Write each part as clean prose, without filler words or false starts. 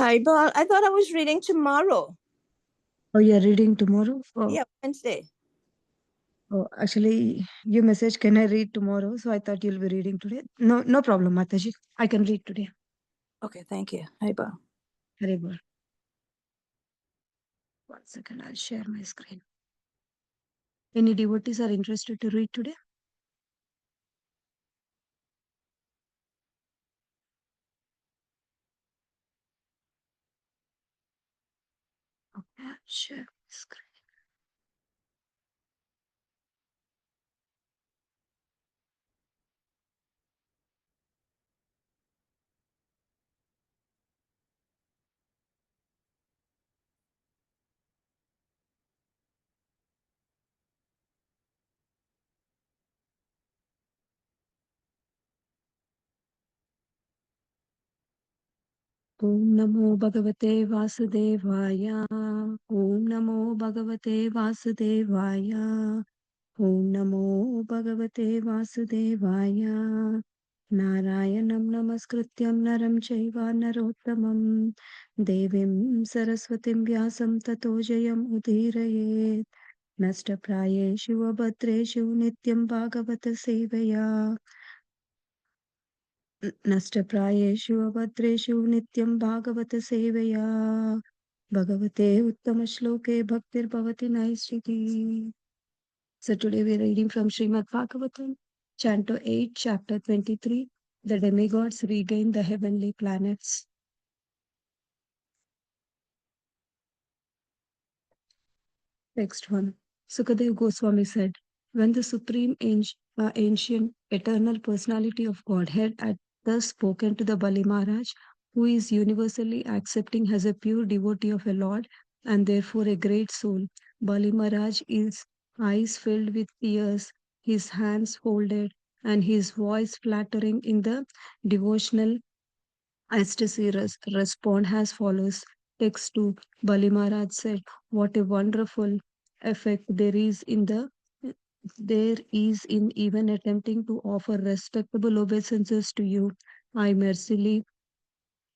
Hi, Bal. I thought I was reading tomorrow. Oh, you're reading tomorrow? Yeah, Wednesday. Oh, actually, you message, can I read tomorrow? So I thought you'll be reading today. No problem, Mataji. I can read today. Okay, thank you. Hi, Bal. Very good. 1 second, I'll share my screen. Any devotees are interested to read today? Okay, I'll share my screen. Om Namo Bhagavate Vasudevaya. Om Namo Bhagavate Vasudevaya. Om Namo Bhagavate Vasudevaya. Narayanam Namaskrityam Naram Chaiva Narottamam Devim Saraswatim Vyasam Tato Jayam Udirayet Nashtaprayeshu Abhadreshu Nityam Bhagavata Sevaya Nashtaprayeshu Abhadreshu Nityam Bhagavata Sevaya Bhagavate Uttama Shloke Bhaktir Bhavati Naistiti. So today we are reading from Srimad Bhagavatam, Canto 8, Chapter 23. The demigods regain the heavenly planets. Text 1. Sukadev Goswami said, when the supreme ancient eternal personality of Godhead had thus spoken to the Bali Maharaj, who is universally accepting as a pure devotee of a Lord and therefore a great soul, Bali Maharaj is eyes filled with tears, his hands folded, and his voice flattering in the devotional ecstasy respond as follows. Text 2. Bali Maharaj said, what a wonderful effect there is in even attempting to offer respectable obeisances to you. I mercifully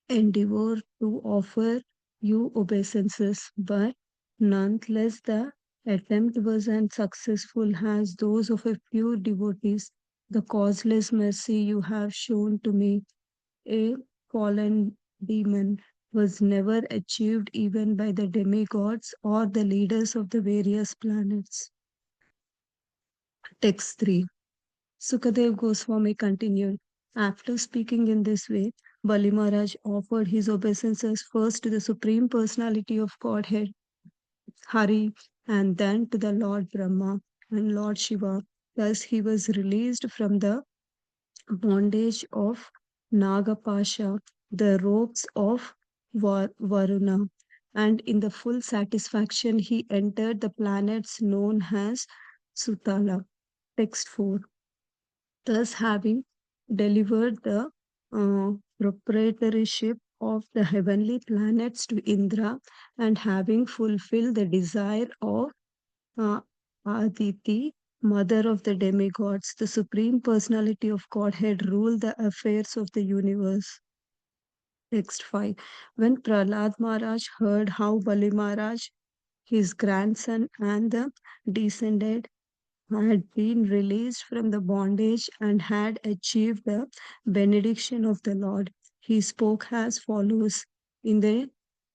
endeavor to offer you obeisances, but nonetheless the attempt was unsuccessful as those of a pure devotees. The causeless mercy you have shown to me, a fallen demon, was never achieved even by the demigods or the leaders of the various planets. Text 3. Sukadev Goswami continued. After speaking in this way, Bali Maharaj offered his obeisances first to the Supreme Personality of Godhead, Hari, and then to the Lord Brahma and Lord Shiva. Thus he was released from the bondage of Nagapasha, the ropes of Varuna, and in the full satisfaction he entered the planets known as Sutala. Text 4. Thus, having delivered the proprietorship of the heavenly planets to Indra and having fulfilled the desire of uh, Aditi, mother of the demigods, the supreme personality of Godhead, ruled the affairs of the universe. Text 5. When Prahlad Maharaj heard how Bali Maharaj, his grandson, and the descended had been released from the bondage and had achieved the benediction of the Lord, he spoke as follows in the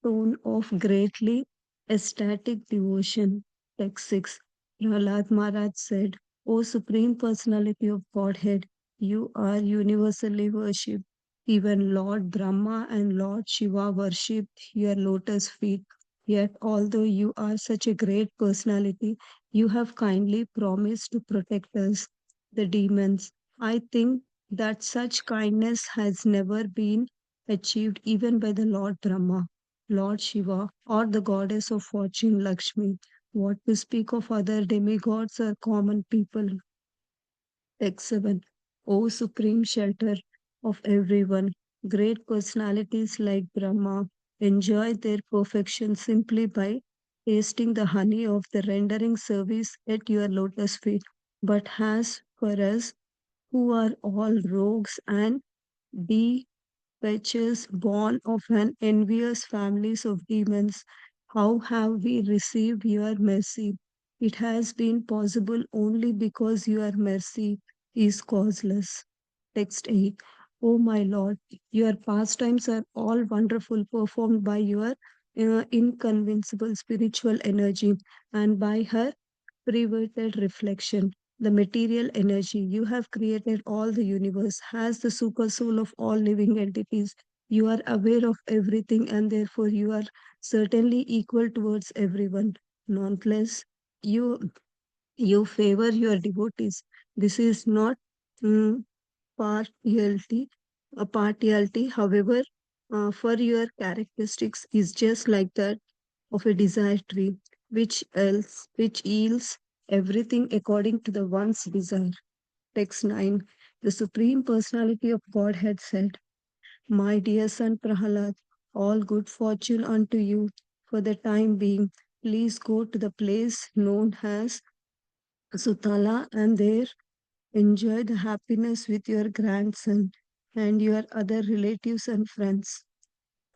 tone of greatly ecstatic devotion. Text 6. Prahlad Maharaj said, O Supreme Personality of Godhead, you are universally worshipped. Even Lord Brahma and Lord Shiva worshipped your lotus feet. Yet, although you are such a great personality, you have kindly promised to protect us, the demons. I think that such kindness has never been achieved even by the Lord Brahma, Lord Shiva, or the goddess of fortune Lakshmi. What to speak of other demigods or common people? Text 7. O supreme shelter of everyone, great personalities like Brahma enjoy their perfection simply by tasting the honey of the rendering service at your lotus feet. But as for us, who are all rogues and wretches born of an envious families of demons, how have we received your mercy? It has been possible only because your mercy is causeless. Text 8. O my Lord, your pastimes are all wonderful, performed by your inconvincible spiritual energy and by her pivotal reflection. The material energy you have created all the universe has the super soul of all living entities. You are aware of everything and therefore you are certainly equal towards everyone. Nonetheless, you you favor your devotees. This is not mm, partiality, partiality. However, for your characteristics is just like that of a desire tree, which yields everything according to the one's desire. Text 9. The Supreme Personality of Godhead said, my dear son Prahalad, all good fortune unto you. For the time being, please go to the place known as Sutala and there enjoy the happiness with your grandson and your other relatives and friends.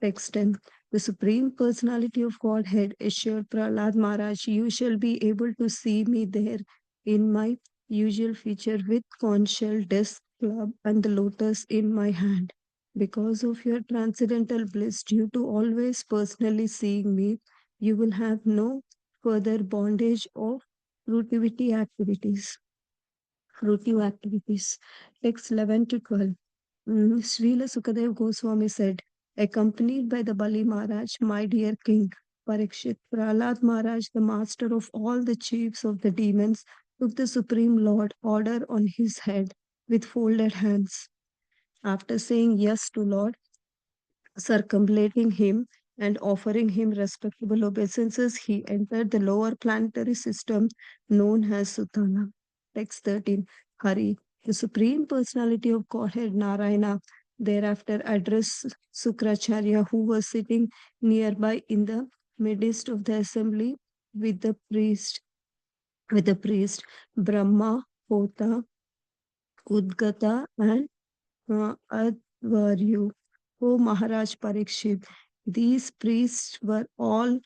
Text 10. The Supreme Personality of Godhead assured Prahlad Maharaj, you shall be able to see me there in my usual feature with conch shell, desk club, and the lotus in my hand. Because of your transcendental bliss, due to always personally seeing me, you will have no further bondage of fruitivity activities. Fruitive activities. Text 11 to 12. Srila Sukadev Goswami said, accompanied by the Bali Maharaj, my dear king, Parikshit, Prahlad Maharaj, the master of all the chiefs of the demons, took the Supreme Lord order on his head with folded hands. After saying yes to Lord, circumambulating him and offering him respectable obeisances, he entered the lower planetary system known as Sutana. Text 13. Hari, the Supreme Personality of Godhead Narayana, thereafter addressed Sukracharya, who was sitting nearby in the midst of the assembly with the priest, Brahma, Hota, Udgata, and Advaryu. O Maharaj Parikshit, these priests were all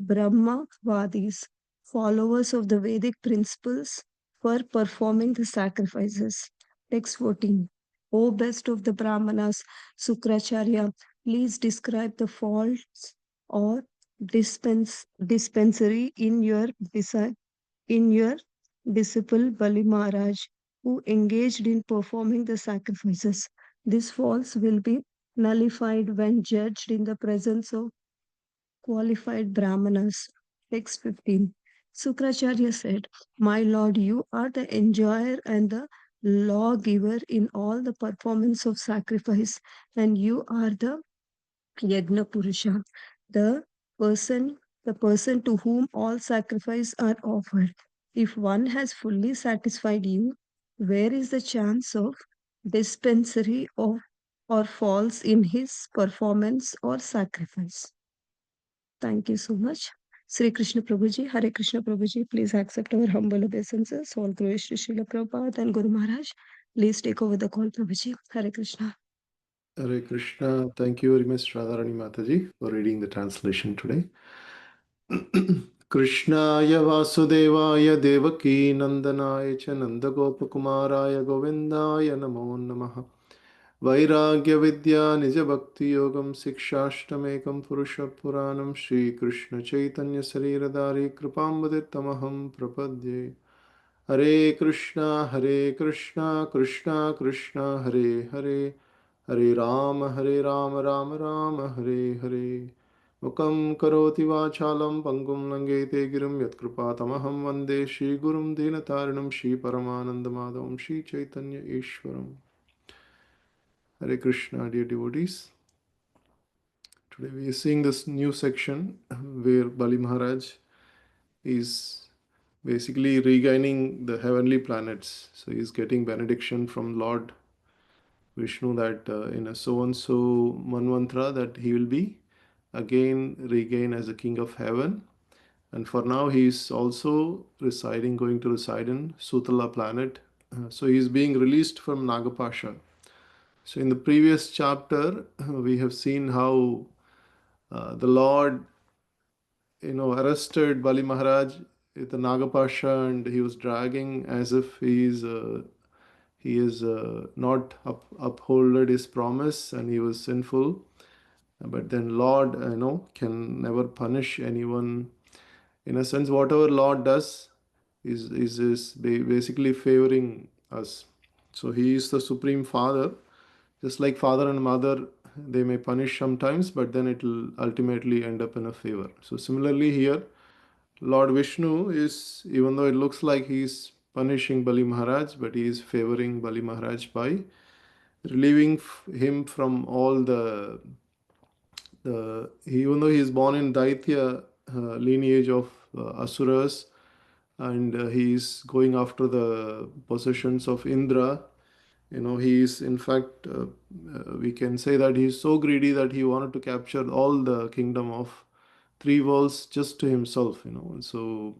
Brahmavadis, followers of the Vedic principles for performing the sacrifices. Text 14. O best of the Brahmanas, Sukracharya, please describe the faults or dispensary in your disciple Bali Maharaj, who engaged in performing the sacrifices. These faults will be nullified when judged in the presence of qualified Brahmanas. Text 15. Sukracharya said, my lord, you are the enjoyer and the lawgiver in all the performance of sacrifice, and you are the Yagna Purusha, the person, the person to whom all sacrifice are offered. If one has fully satisfied you, where is the chance of dispensary of or falls in his performance or sacrifice? Thank you so much. Sri Krishna Prabhuji, Hare Krishna Prabhuji, please accept our humble obeisances. All glories to Srila Prabhupada and Guru Maharaj. Please take over the call, Prabhuji. Hare Krishna. Hare Krishna. Thank you very much, Radharani Mataji, for reading the translation today. Krishnaya Vasudevaya Devaki Nandanaya Cha Nandagopakumaraya Govindaya Namo Namaha Vairagya Vidya Nija Bhakti Yogam Sikshashtamekam Purusha Puranam Shri Krishna Chaitanya Sariradari Kripambade Tamaham Prapadye Hare Krishna Krishna Krishna Hare Hare Hare Ram Ram Hare Hare Mukam karoti vachalam pangum langete girim yatkrupatamaham vande Shri Gurum Dinatarinam Shri Paramanandamadavam Shri Chaitanya Ishwaram. Hare Krishna, dear devotees. Today we are seeing this new section where Bali Maharaj is basically regaining the heavenly planets. So he is getting benediction from Lord Vishnu that in a so and so manvantra that he will be again regain as a king of heaven. And for now he is also going to reside in Sutala planet. So he is being released from Nagapasha. So in the previous chapter, we have seen how the Lord, arrested Bali Maharaj with the Nagapasha, and he was dragging as if he is not upholded his promise and he was sinful. But then Lord, can never punish anyone. In a sense, whatever Lord does is basically favoring us. So he is the supreme Father. Just like father and mother, they may punish sometimes, but then it will ultimately end up in a favor. So similarly here, Lord Vishnu is, even though it looks like he is punishing Bali Maharaj, but he is favoring Bali Maharaj by relieving him from all even though he is born in Daitya lineage of Asuras, and he is going after the possessions of Indra. He is, in fact, we can say that he is so greedy that he wanted to capture all the kingdom of three worlds just to himself. And so,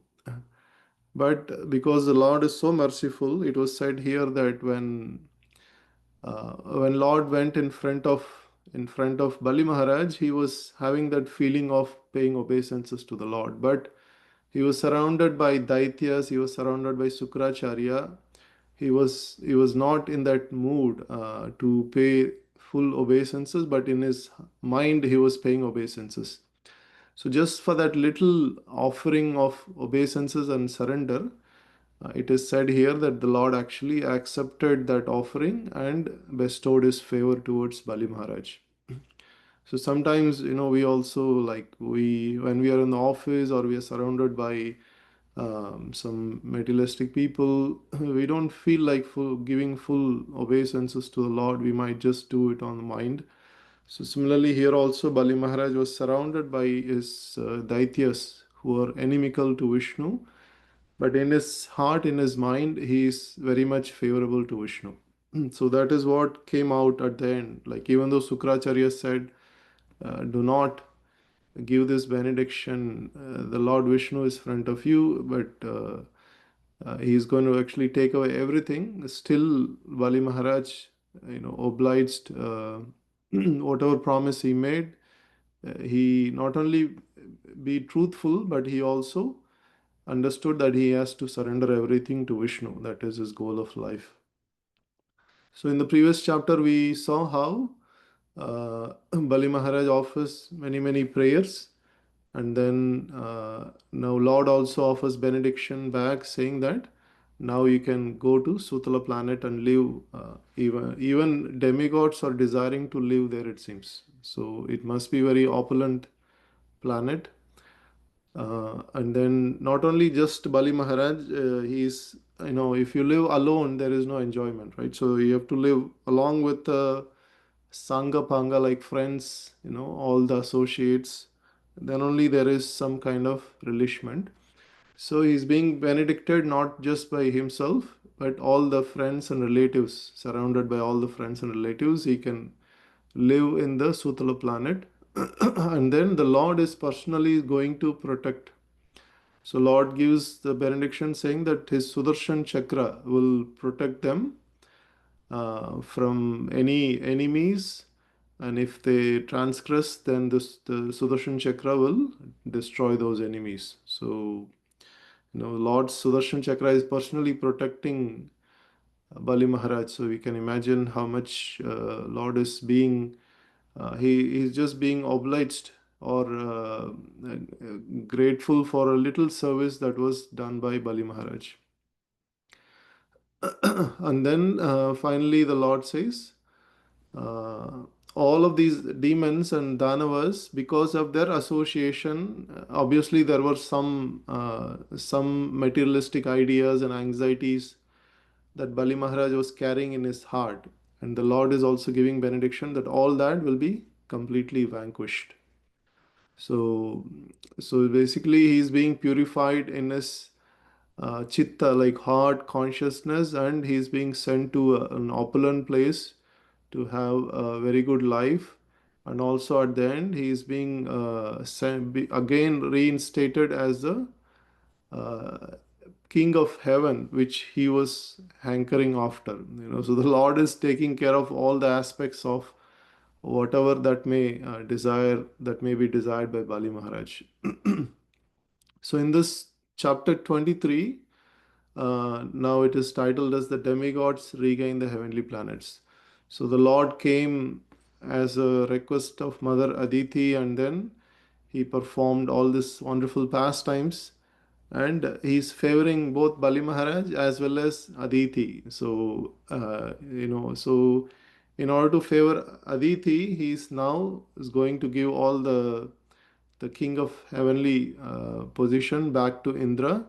but because the Lord is so merciful, it was said here that when Lord went in front of Bali Maharaj, he was having that feeling of paying obeisances to the Lord. But he was surrounded by Daityas, he was surrounded by Sukracharya. He was not in that mood to pay full obeisances, but in his mind he was paying obeisances. So just for that little offering of obeisances and surrender, it is said here that the Lord actually accepted that offering and bestowed his favor towards Bali Maharaj. So sometimes, we also, like, when we are in the office or we are surrounded by some materialistic people, we don't feel like giving full obeisances to the Lord. We might just do it on the mind. So similarly here also, Bali Maharaj was surrounded by his Daityas who are inimical to Vishnu, but in his heart, in his mind, he is very much favorable to Vishnu. So that is what came out at the end. Like, even though Sukracharya said, do not give this benediction, the Lord Vishnu is front of you, but he is going to actually take away everything. Still, Bali Maharaj, obliged whatever promise he made. He not only be truthful, but he also understood that he has to surrender everything to Vishnu. That is his goal of life. So in the previous chapter, we saw how Bali Maharaj offers many, many prayers. And then now Lord also offers benediction back, saying that now you can go to Sutala planet and live. Even demigods are desiring to live there, it seems. So it must be very opulent planet. And then not only just Bali Maharaj, he's, if you live alone, there is no enjoyment, right? So you have to live along with Sangha Panga, like friends, all the associates. Then only there is some kind of relishment. So he's being benedicted not just by himself, but all the friends and relatives, surrounded by all the friends and relatives. He can live in the Sutala planet. And then the Lord is personally going to protect. So Lord gives the benediction saying that his Sudarshan Chakra will protect them from any enemies, and if they transgress, then the Sudarshan Chakra will destroy those enemies. So, Lord Sudarshan Chakra is personally protecting Bali Maharaj. So we can imagine how much Lord is being, he is just being obliged or grateful for a little service that was done by Bali Maharaj. And then finally, the Lord says, uh, all of these demons and Danavas, because of their association, obviously there were some materialistic ideas and anxieties that Bali Maharaj was carrying in his heart. And the Lord is also giving benediction that all that will be completely vanquished. So, so basically, he's being purified in his chitta, like heart consciousness, and he's being sent to an opulent place to have a very good life. And also at the end, he is being again reinstated as the uh, king of heaven which he was hankering after. So the Lord is taking care of all the aspects of whatever that may be desired by Bali Maharaj. So in this chapter 23, now it is titled as the demigods regain the heavenly planets. So the Lord came as a request of Mother Aditi, and then he performed all these wonderful pastimes, and he's favoring both Bali Maharaj as well as Aditi. So so in order to favor Aditi, he's now is going to give all the king of heavenly position back to Indra,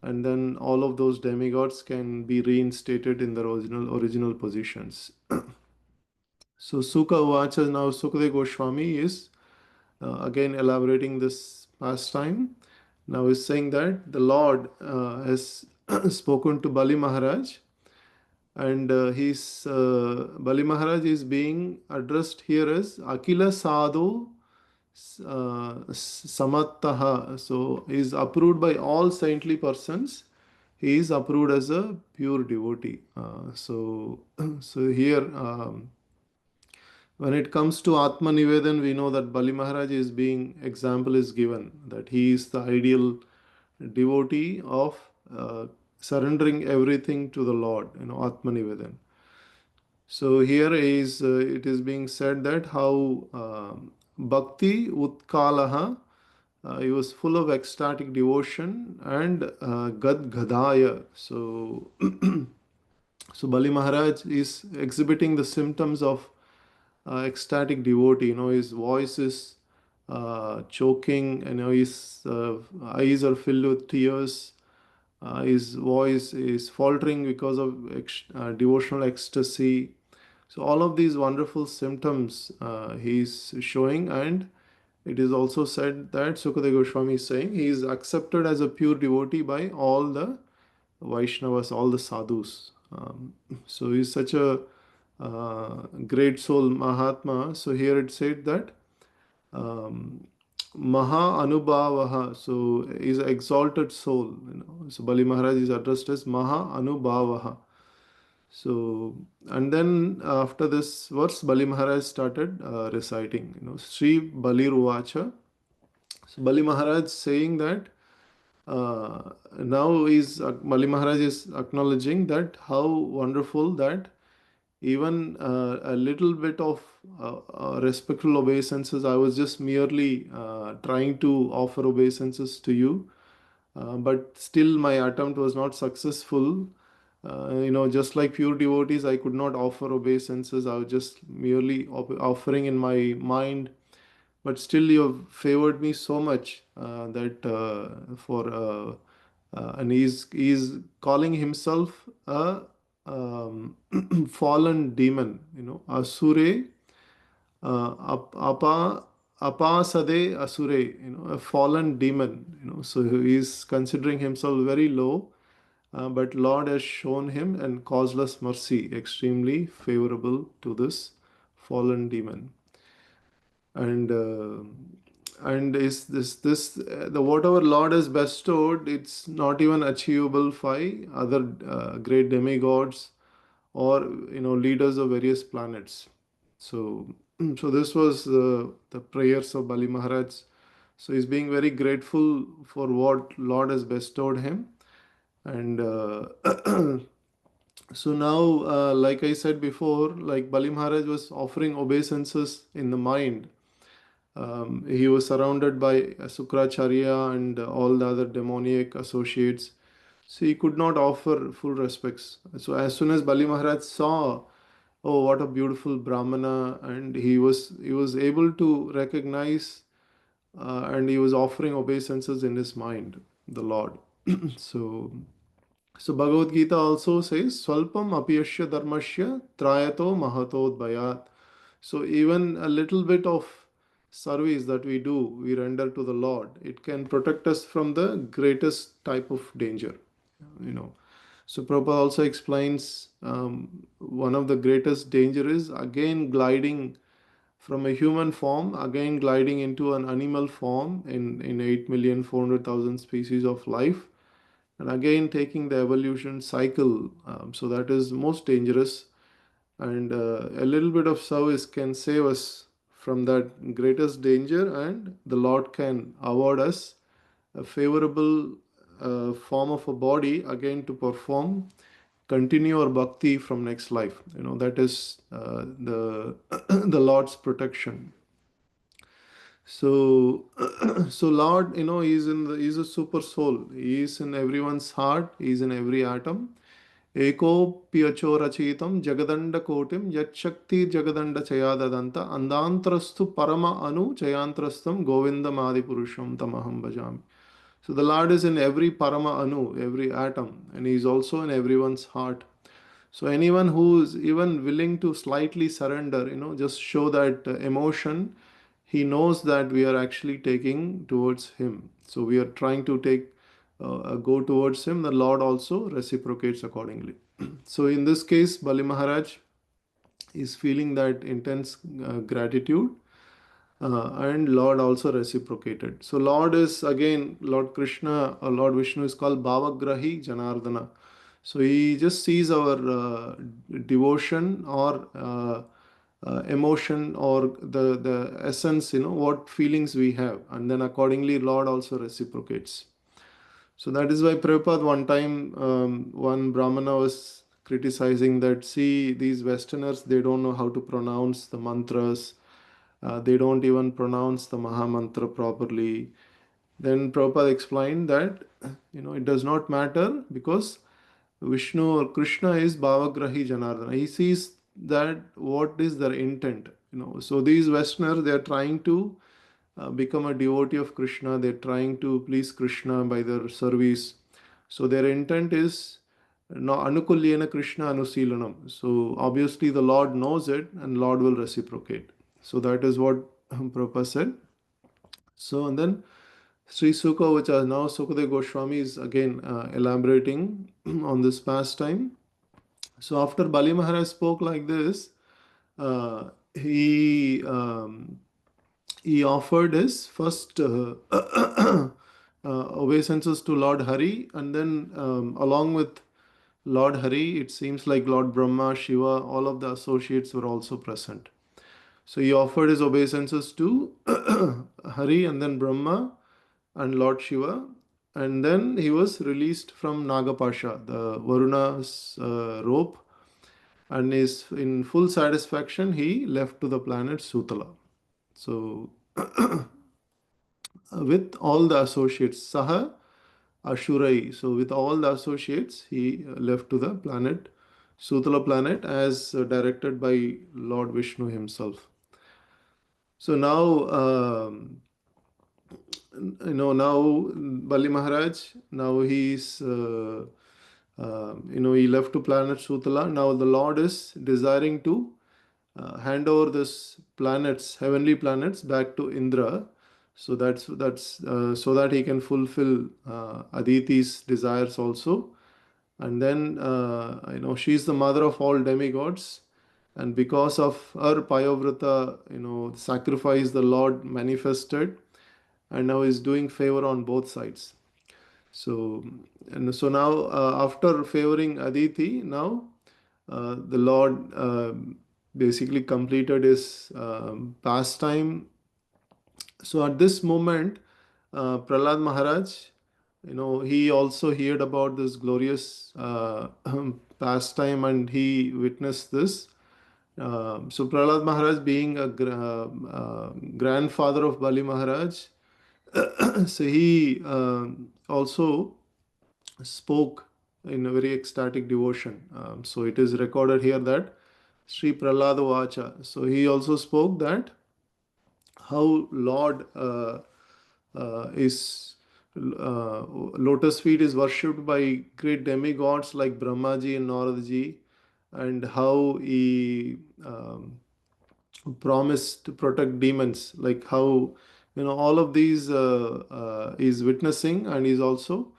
and then all of those demigods can be reinstated in their original positions. So Sukha Uvacha, now Sukadeva Goswami is again elaborating this pastime. Now is saying that the Lord has spoken to Bali Maharaj, and Bali Maharaj is being addressed here as Akila Sadhu Samattaha. So he is approved by all saintly persons. He is approved as a pure devotee. So here, when it comes to Atma Nivedan, we know that Bali Maharaj is being example is given that he is the ideal devotee of surrendering everything to the Lord. Atma Nivedan. So here is it is being said that how Bhakti Utkalaha, he was full of ecstatic devotion, and Gad Gadaya. So so Bali Maharaj is exhibiting the symptoms of ecstatic devotee. His voice is choking, his eyes are filled with tears. His voice is faltering because of devotional ecstasy. So all of these wonderful symptoms he is showing, and it is also said that Sukadeva Goswami is saying he is accepted as a pure devotee by all the Vaishnavas, all the sadhus. So he is such a great soul, Mahatma. So here it said that Maha Anubhavaha, so is an exalted soul. So Bali Maharaj is addressed as Maha Anubhavaha. So, and then after this verse, Bali Maharaj started reciting, Sri Bali Ruvacha. So Bali Maharaj saying that now is Bali Maharaj is acknowledging that how wonderful that even a little bit of respectful obeisances. I was just merely trying to offer obeisances to you, but still my attempt was not successful. Just like pure devotees, I could not offer obeisances. I was just merely offering in my mind, but still you have favored me so much that for and he's calling himself a fallen demon, asure apa apasade asure, a fallen demon, so he is considering himself very low, but Lord has shown him and causeless mercy extremely favorable to this fallen demon. And is this the whatever Lord has bestowed, it's not even achievable by other great demigods or leaders of various planets. So so this was the prayers of Bali Maharaj. So he's being very grateful for what Lord has bestowed him. And so now, like I said before, like Bali Maharaj was offering obeisances in the mind. He was surrounded by Sukracharya and all the other demoniac associates. So he could not offer full respects. So as soon as Bali Maharaj saw, oh, what a beautiful Brahmana, and he was able to recognize, and he was offering obeisances in his mind, the Lord. so so Bhagavad Gita also says, Swalpam apiyasya dharmasya trayato mahatodbhayat. So even a little bit of service that we do, we render to the Lord, it can protect us from the greatest type of danger. You know. So Prabhupada also explains one of the greatest danger is again gliding from a human form, again gliding into an animal form in 8,400,000 species of life. and again taking the evolution cycle. So that is most dangerous, and a little bit of service can save us from that greatest danger, and the Lord can award us a favorable form of a body again to perform, continue our bhakti from next life. That is the the Lord's protection. So so Lord, he's a super soul. He is in everyone's heart. He is in every atom. Ekopyacho rachitam jagadanda kotim yat shakti jagadanda chayadadanta andantrastu parama anu chayantrastam govindam adi purusham tamaham bhajami. So the Lord is in every parama anu, every atom, and he is also in everyone's heart. So anyone who is even willing to slightly surrender, just show that emotion, he knows that we are actually taking towards him. So we are trying to go towards him. The Lord also reciprocates accordingly. So in this case, Bali Maharaj is feeling that intense gratitude, and Lord also reciprocated. So Lord is again Lord Krishna or Lord Vishnu is called Bhavagrahi Janardana. So he just sees our devotion or emotion or the essence, what feelings we have, and then accordingly Lord also reciprocates. So that is why Prabhupada one time, one Brahmana was criticizing that, see, these Westerners, they don't know how to pronounce the mantras. They don't even pronounce the Maha Mantra properly. Then Prabhupada explained that, it does not matter because Vishnu or Krishna is Bhavagrahi Janardana. He sees that what is their intent. So these Westerners, they are trying to become a devotee of Krishna. They're trying to please Krishna by their service. So their intent is no anukulyena Krishna anusilanam. So obviously the Lord knows it and Lord will reciprocate. So that is what Prabhupada said. So and then Sri Sukha, which are now Sukadev Goswami, is again elaborating on this pastime. So after Bali Maharaj spoke like this, uh, he um, he offered his first obeisances to Lord Hari, and then along with Lord Hari, it seems like Lord Brahma, Shiva, all of the associates were also present. So he offered his obeisances to Hari and then Brahma and Lord Shiva, and then he was released from Nagapasha, the Varuna's rope, and is in full satisfaction he left to the planet Sutala. So with all the associates, Saha Ashurai. So with all the associates, he left to the planet, Sutala planet, as directed by Lord Vishnu himself. So now, now Bali Maharaj, now he left to planet Sutala. Now the Lord is desiring to hand over this planets, heavenly planets, back to Indra. So that's so that he can fulfill Aditi's desires also. And then she's the mother of all demigods, and because of her Payavrata, sacrifice, the Lord manifested, and now is doing favor on both sides. So now after favoring Aditi, now the Lord basically completed his pastime. So at this moment, Prahlad Maharaj, he also heard about this glorious pastime and he witnessed this. So Prahlad Maharaj, being a grandfather of Bali Maharaj, so he also spoke in a very ecstatic devotion. So it is recorded here that Sri Prahlada Vacha. So he also spoke that how Lord is lotus feet is worshipped by great demigods like Brahmaji and Naradaji, and how he promised to protect demons, like how all of these is witnessing, and is also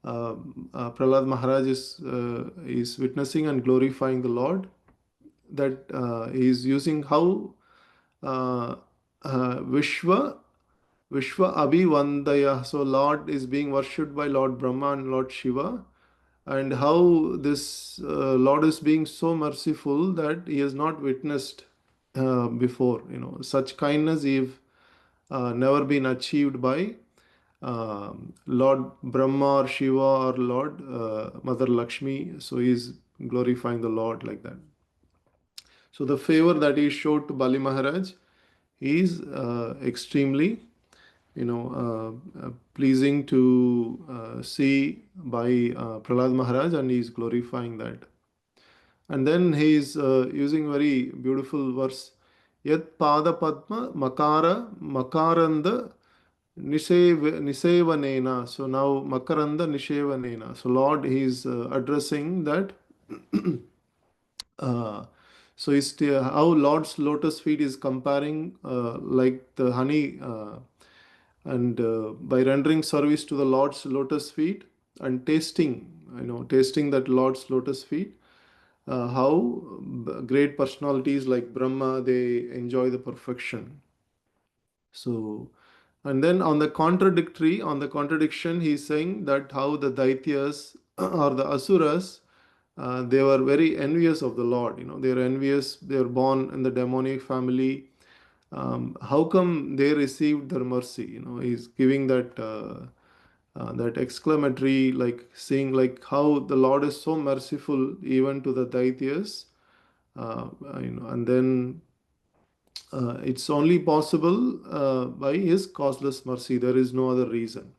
Prahlad Maharaj is witnessing and glorifying the Lord, that he is using how uh, Vishwa Vishwa Abhivandaya. So Lord is being worshipped by Lord Brahma and Lord Shiva, and how this Lord is being so merciful that he has not witnessed before. Such kindness he never been achieved by Lord Brahma or Shiva or Lord Mother Lakshmi. So he is glorifying the Lord like that. So the favor that he showed to Bali Maharaj is extremely, pleasing to see by Prahlad Maharaj, and he is glorifying that. And then he is using very beautiful verse. Yat pada padma makara makaranda nisevanena. So now makaranda nishevanena. So Lord, he is addressing that. uh, so is how Lord's lotus feet is comparing like the honey, and by rendering service to the Lord's lotus feet and tasting that Lord's lotus feet, how great personalities like Brahma, they enjoy the perfection. So, and then on the contradiction, he's saying that how the Daityas or the Asuras, they were very envious of the Lord. They are envious. They are born in the demonic family. How come they received their mercy? He's giving that exclamatory, like saying like how the Lord is so merciful even to the Daityas, and then it's only possible by his causeless mercy. There is no other reason.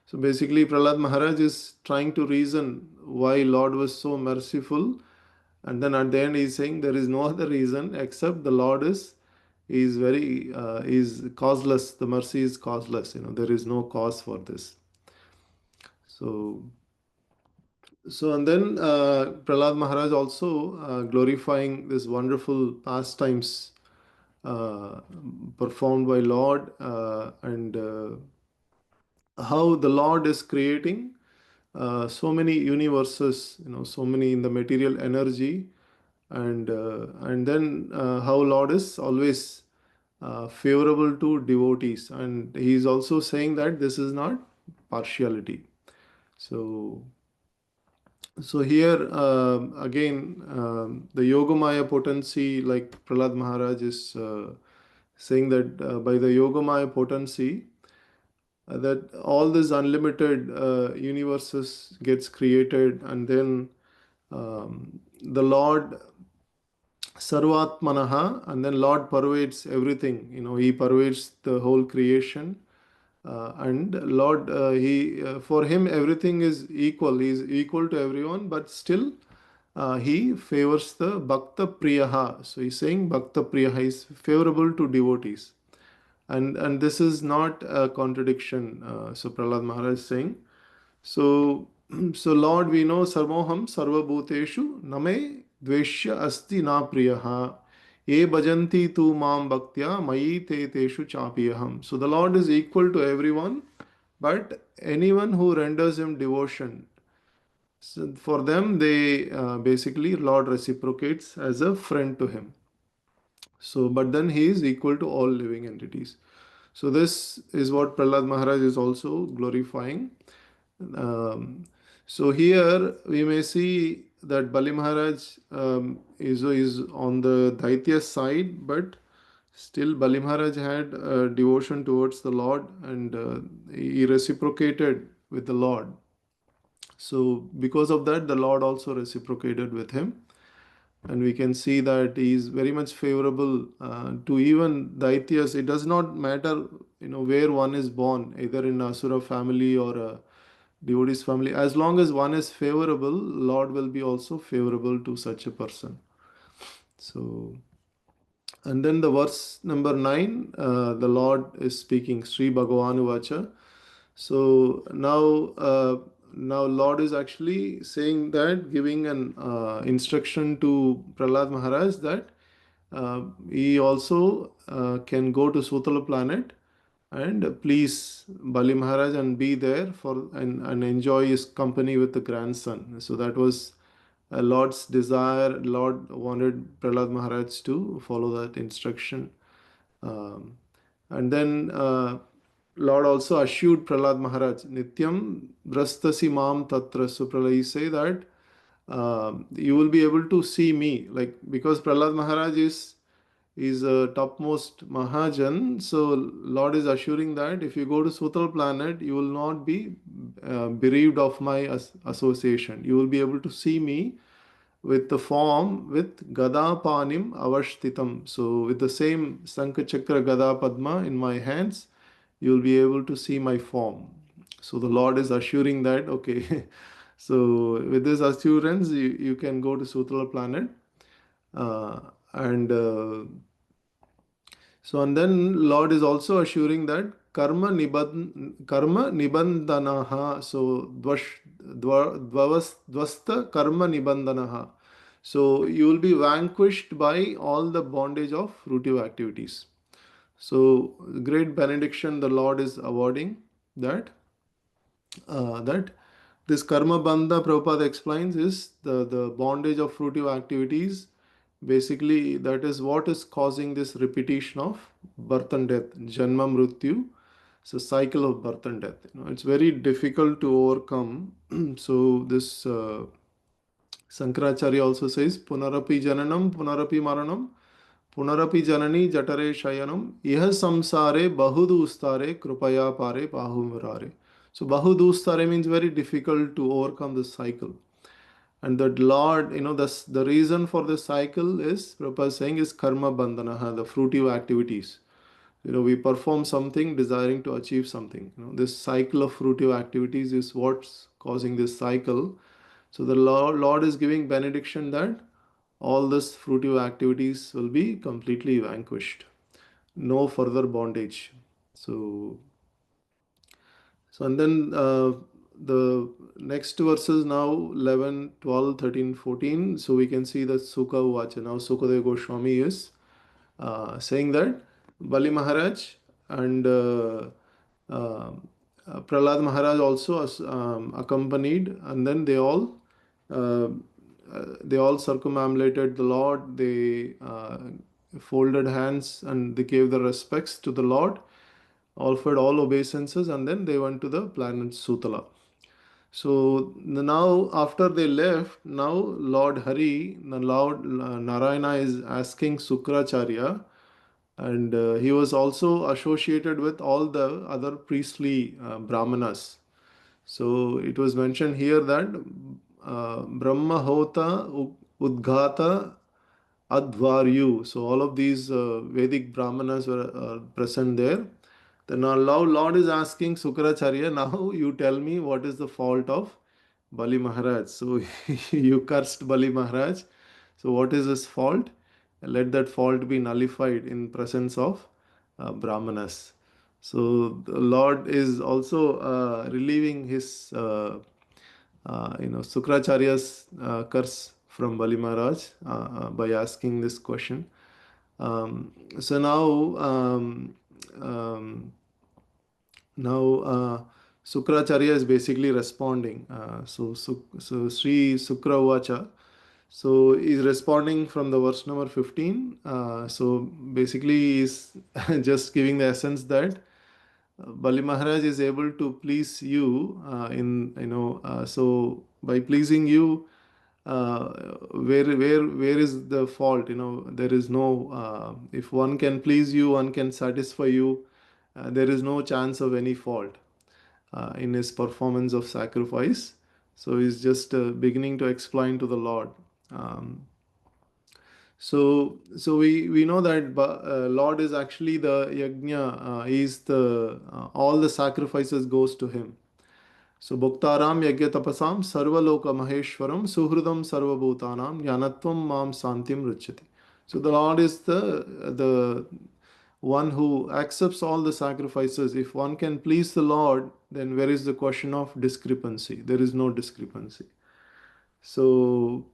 So basically, Prahlad Maharaj is trying to reason why Lord was so merciful, and then at the end he's saying there is no other reason except the Lord is very is causeless. The mercy is causeless. There is no cause for this. So and then Prahlad Maharaj also glorifying this wonderful pastimes uh, performed by Lord, and how the Lord is creating so many universes, so many in the material energy, and then how Lord is always favorable to devotees, and he is also saying that this is not partiality. So here again, the Yogamaya potency, like Prahlad Maharaj is saying that by the Yogamaya potency, that all these unlimited universes gets created, and then the Lord Sarvatmanaha, and then Lord pervades everything. He pervades the whole creation, and Lord, he for him everything is equal. He is equal to everyone, but still he favors the Bhakta Priyaha. So he's saying Bhakta Priyaha is favorable to devotees, and this is not a contradiction. So Prahlad Maharaj is saying, so so Lord, we know Sarvoham Sarvabhuteshu Name Dveshya Asti Na Priyaha Ye Bhajanti Tu Mam Bhaktya Mayi Te Teshu Chapiyaham. So the Lord is equal to everyone, but anyone who renders him devotion, so for them they basically Lord reciprocates as a friend to him. So, but then he is equal to all living entities. So this is what Prahlad Maharaj is also glorifying. Um, so here we may see that Bali Maharaj is on the Daitya side, but still Bali Maharaj had devotion towards the Lord, and he reciprocated with the Lord. So because of that, the Lord also reciprocated with him, and we can see that he is very much favorable to even Daityas. It does not matter, where one is born, either in Asura family or a devotee's family. As long as one is favorable, Lord will be also favorable to such a person. So, and then the verse number 9, the Lord is speaking, Sri Bhagavanu Vacha. So now Lord is actually saying that, giving an instruction to Prahlad Maharaj that he also can go to Sutala planet and please Bali Maharaj and be there for and enjoy his company with the grandson. So that was Lord's desire. Lord wanted Prahlad Maharaj to follow that instruction. Um, and then Lord also assured Prahlad Maharaj, Nityam Brastasi Mam Tatra. So Prahlad say that you will be able to see me, like, because Prahlad Maharaj is a topmost Mahajan. So Lord is assuring that if you go to Sutal planet, you will not be bereaved of my association. You will be able to see me with the form with Gada Panim Avashtitam. So with the same Sankha Chakra Gada Padma in my hands, you will be able to see my form. So the Lord is assuring that, okay, so with this assurance, you can go to Sutala planet. And so, and then Lord is also assuring that karma nibandanaha. So dvasta karma nibandanaha. So you will be vanquished by all the bondage of fruitive activities. So great benediction the Lord is awarding that that this karma bandha, Prabhupada explains, is the bondage of fruitive activities. Basically, that is what is causing this repetition of birth and death, janma mrityu. It's a cycle of birth and death. It's very difficult to overcome. So this Sankaracharya also says, Punarapi jananam, punarapi maranam, punarapi janani jatare shayanam, iha samsare bahudustare krupaya pare pahumurare. So bahudustare means very difficult to overcome this cycle. And that Lord, the reason for this cycle is, Prabhupada is saying, is karma bandhanaha, the fruitive activities. We perform something desiring to achieve something. This cycle of fruitive activities is what's causing this cycle. So the Lord is giving benediction that all these fruitive activities will be completely vanquished. No further bondage. So and then the next verses now 11, 12, 13, 14. So we can see that Sukha Uvacha. Now Sukadeva Goswami is saying that Bali Maharaj and Prahlad Maharaj also accompanied, and then uh, they all circumambulated the Lord. They folded hands and they gave the respects to the Lord, offered all obeisances, and then they went to the planet Sutala. So now, after they left, now Lord Hari, the Lord Narayana is asking Sukracharya, and he was also associated with all the other priestly brahmanas. So it was mentioned here that Brahma Hota Udghata Advaryu. So all of these Vedic brahmanas were present there. Then now Lord is asking Sukracharya, now you tell me what is the fault of Bali Maharaj. So you cursed Bali Maharaj. So what is his fault? Let that fault be nullified in presence of brahmanas. So the Lord is also relieving his Sukracharya's curse from Bali Maharaj by asking this question. So now Sukracharya is basically responding. So Sri Sukra Vacha. So he's responding from the verse number 15. So basically he's just giving the essence that Bali Maharaj is able to please you so by pleasing you, where is the fault? There is no if one can please you, one can satisfy you, there is no chance of any fault in his performance of sacrifice. So he's just beginning to explain to the Lord. um, so we know that Lord is actually the yajna. He's the all the sacrifices goes to him. So Bhuktaram Yajna Tapasam Sarvaloka Maheshwaram Suhridam Sarvabhutanam Jnanatvam Mam Santim Ruchati. So the Lord is the one who accepts all the sacrifices. If one can please the Lord, then where is the question of discrepancy? There is no discrepancy. So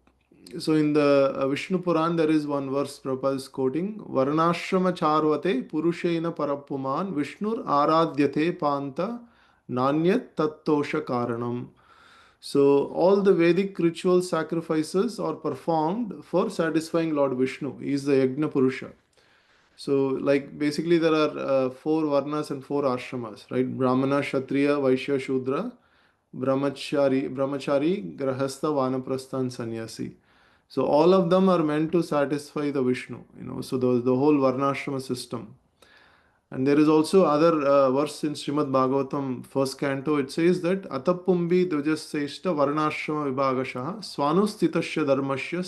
in the Vishnu Puran, there is one verse Prabhupada is quoting: Varnashrama charvate purushena parapuman Vishnur aradhyate panta nanyat tattosha karanam. So all the Vedic ritual sacrifices are performed for satisfying Lord Vishnu. He is the Yajna Purusha. So, like basically, there are four varnas and four ashramas, right? Brahmana, Kshatriya, Vaishya, Shudra, Brahmachari, Grahastha, Vanaprastha, and Sannyasi. So all of them are meant to satisfy the Vishnu, So the whole varnashrama system. And there is also other verse in Srimad Bhagavatam, first canto. It says that Atapumbi Dvajaseshta Varnashrama Vibhagashaha Swanustitasya Dharmasya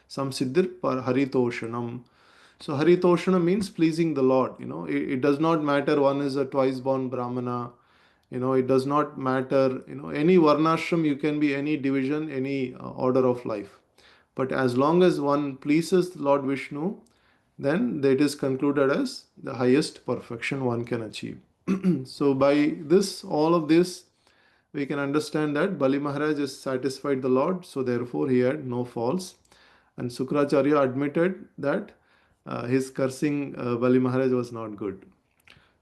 Samsiddhir Par Haritoshanam. So Haritoshana means pleasing the Lord. It does not matter one is a twice born Brahmana. It does not matter. Any varnashram, you can be any division, any order of life. But as long as one pleases Lord Vishnu, then it is concluded as the highest perfection one can achieve. So by this, all of this, we can understand that Bali Maharaj is satisfied the Lord, so therefore he had no faults. And Sukracharya admitted that his cursing Bali Maharaj was not good.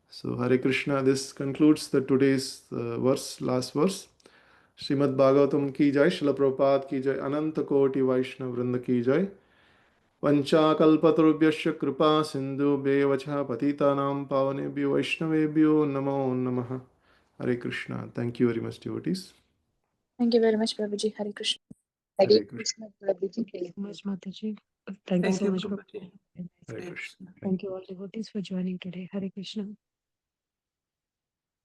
So Hare Krishna, this concludes the today's last verse. Srimad Bhagavatam ki jai, Srila Prabhupada ki jai, Ananta Koti Vaishnava Vrinda ki jai. वंशाकल्पतरुभ्यश्च कृपा सिन्धुभ्येव च पतितानां पावनेभ्यो वैष्णवेभ्यो नमो नमः. Hare Krishna. Thank you very much, devotees. Thank you very much, Prabhuji. Hare Krishna. Hare Krishna. Prabhuji. Thank you so much, Mataji. Thank you so much. Prabhuji. Hare Krishna. Thank you all devotees for joining today. Hare Krishna.